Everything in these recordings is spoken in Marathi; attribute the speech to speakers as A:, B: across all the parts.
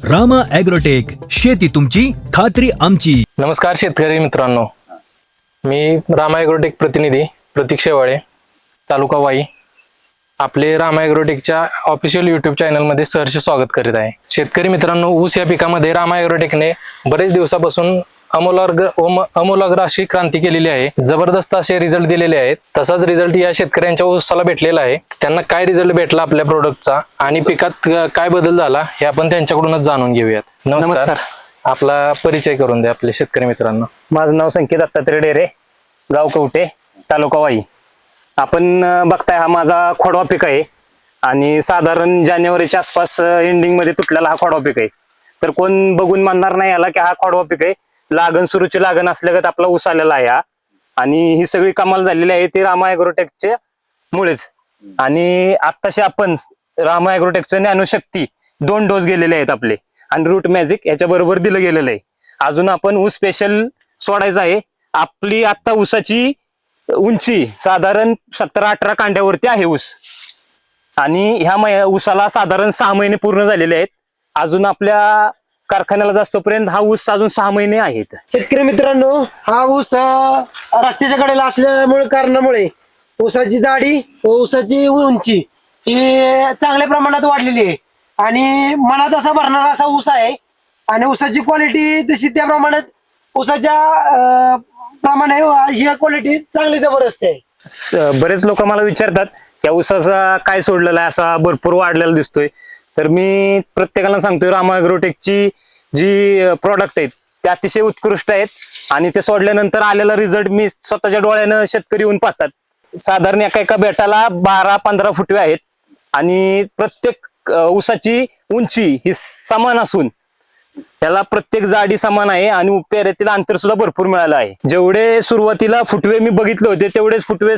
A: रामा ॲग्रोटेक, शेती तुमची खात्री आमची.
B: नमस्कार शेतकरी मित्रांनो, मी रामा ॲग्रोटेक प्रतिनिधी प्रतीक शेवाळे, तालुका वाई, आपले रामा ॲग्रोटेकच्या ऑफिशियल यूट्यूब चॅनलमध्ये सहर्ष स्वागत करीत आहे. शेतकरी मित्रांनो, ऊस या पिकामध्ये रामा ॲग्रोटेकने बरेच दिवसापासून अमूलाग्र अशी क्रांती केलेली आहे. जबरदस्त असे रिझल्ट दिलेले आहेत. तसाच रिझल्ट या शेतकऱ्यांच्या ऊसाला भेटलेला आहे. त्यांना काय रिझल्ट भेटला आपल्या प्रोडक्टचा आणि पिकात काय बदल झाला हे आपण त्यांच्याकडूनच जाणून घेऊयात. नमस्कार. आपला परिचय करून द्या आपल्या शेतकरी मित्रांना.
C: माझं नाव संकेत दत्तात्रय डेरे, गाव कवटे, तालुका वाई. आपण बघताय हा माझा खोडवा पीक आहे आणि साधारण जानेवारीच्या आसपास एंडिंग मध्ये तुटलेला हा खोडवा पीक आहे. तर कोण बघून म्हणणार नाही याला की हा खोडवा पीक आहे. लागण सुरूची लागण असल्यागत आपला ऊस आलेला आहे हा. आणि ही सगळी कमाल झालेली आहे ती रामा ॲग्रोटेकच्या मुळेच. आणि आत्ताशी आपण रामा ॲग्रोटेकचं ज्ञानशक्ती 2 डोस गेलेले आहेत आपले आणि रूट मॅजिक याच्या बरोबर दिलं गेलेलं आहे. अजून आपण ऊस स्पेशल सोडायचं आहे. आपली आता ऊसाची उंची साधारण 17-18 कांड्यावरती आहे ऊस आणि ह्या ऊसाला साधारण 6 महिने पूर्ण झालेले आहेत. अजून आपल्या कारखान्याला जास्तपर्यंत हा ऊस अजून 6 महिने आहेत.
D: शेतकरी मित्रांनो, हा ऊस रस्त्याच्या कडेला असल्यामुळे कारणामुळे ऊसाची जाडी व ऊसाची उंची ही चांगल्या प्रमाणात वाढलेली आहे आणि मनात असा भरणारा असा ऊस आहे आणि ऊसाची क्वालिटी तशी त्या प्रमाणात ऊसाच्या प्रमाणे ही क्वालिटी चांगली जबरदस्त आहे.
C: बरेच लोक मला विचारतात त्या ऊसाचा काय सोडलेला आहे, असा भरपूर वाढलेला दिसतोय. तर मी प्रत्येकाला सांगतोय रामा ॲग्रोटेकची जी प्रॉडक्ट आहेत ते अतिशय उत्कृष्ट आहेत आणि ते सोडल्यानंतर आलेला रिझल्ट मी स्वतःच्या डोळ्यानं शेतकरी येऊन पाहतात. साधारण एका बेटाला 12-15 फुटवे आहेत आणि प्रत्येक ऊसाची उंची ही समान असून त्याला प्रत्येक जाडी समान आहे आणि पेऱ्यातील अंतर सुद्धा भरपूर मिळालं आहे. जेवढे सुरुवातीला फुटवे मी बघितले होते तेवढेच फुटवे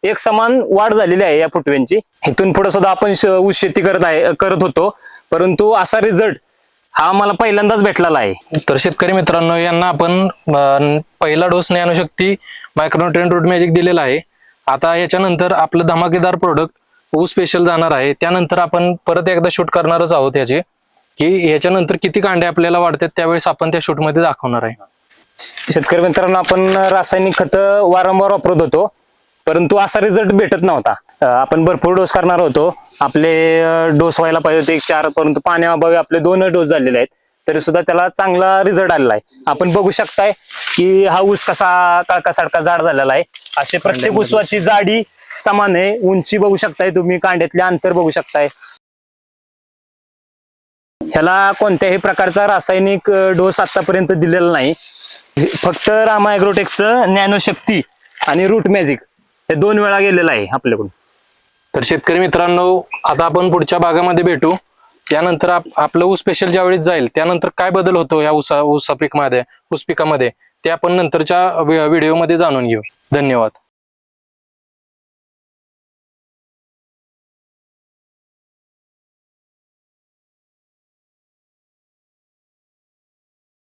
C: एक समान वाढ झालेली आहे या फुटव्यांची. इथून पुढे सुद्धा आपण ऊस शेती करत होतो, परंतु असा रिझल्ट हा मला पहिल्यांदाच भेटलेला आहे.
B: तर शेतकरी मित्रांनो, यांना आपण पहिला डोस ज्ञानशक्ती मायक्रोन्यूट्रिएंट रूट मॅजिक दिलेला आहे. आता याच्यानंतर आपलं धमाकेदार प्रोडक्ट ऊस स्पेशल जाणार आहे. त्यानंतर आपण परत एकदा शूट करणारच आहोत याचे, की याच्यानंतर किती कांडे आपल्याला वाढतात त्यावेळेस आपण त्या शूट मध्ये दाखवणार आहे.
C: शेतकरी मित्रांनो, आपण रासायनिक खतं वारंवार वापरत होतो, परंतु असा रिझल्ट भेटत नव्हता. आपण भरपूर डोस करणार होतो. आपले डोस व्हायला पाहिजे होते 4, परंतु पाण्याअभावी आपले 2 डोस झालेले आहेत. तरी सुद्धा त्याला चांगला रिझल्ट आलेला आहे. आपण बघू शकताय की हा ऊस कसा काळकासारखा जाड झालेला आहे. असे प्रत्येक ऊसाची जाडी समान आहे. उंची बघू शकताय तुम्ही, कांड्यातले अंतर बघू शकताय. ह्याला कोणत्याही प्रकारचा रासायनिक डोस आतापर्यंत दिलेला नाही. फक्त रामा ॲग्रोटेकचं ज्ञानशक्ती आणि रूट मॅजिक हे 2 वेळा गेलेलं आहे आपल्याकडून.
B: तर शेतकरी मित्रांनो, आता आपण पुढच्या भागामध्ये भेटू. त्यानंतर आपलं ऊस स्पेशल ज्यावेळेस जाईल त्यानंतर काय बदल होतो या ऊस पिकामध्ये ते आपण नंतरच्या व्हिडिओमध्ये जाणून घेऊ. धन्यवाद.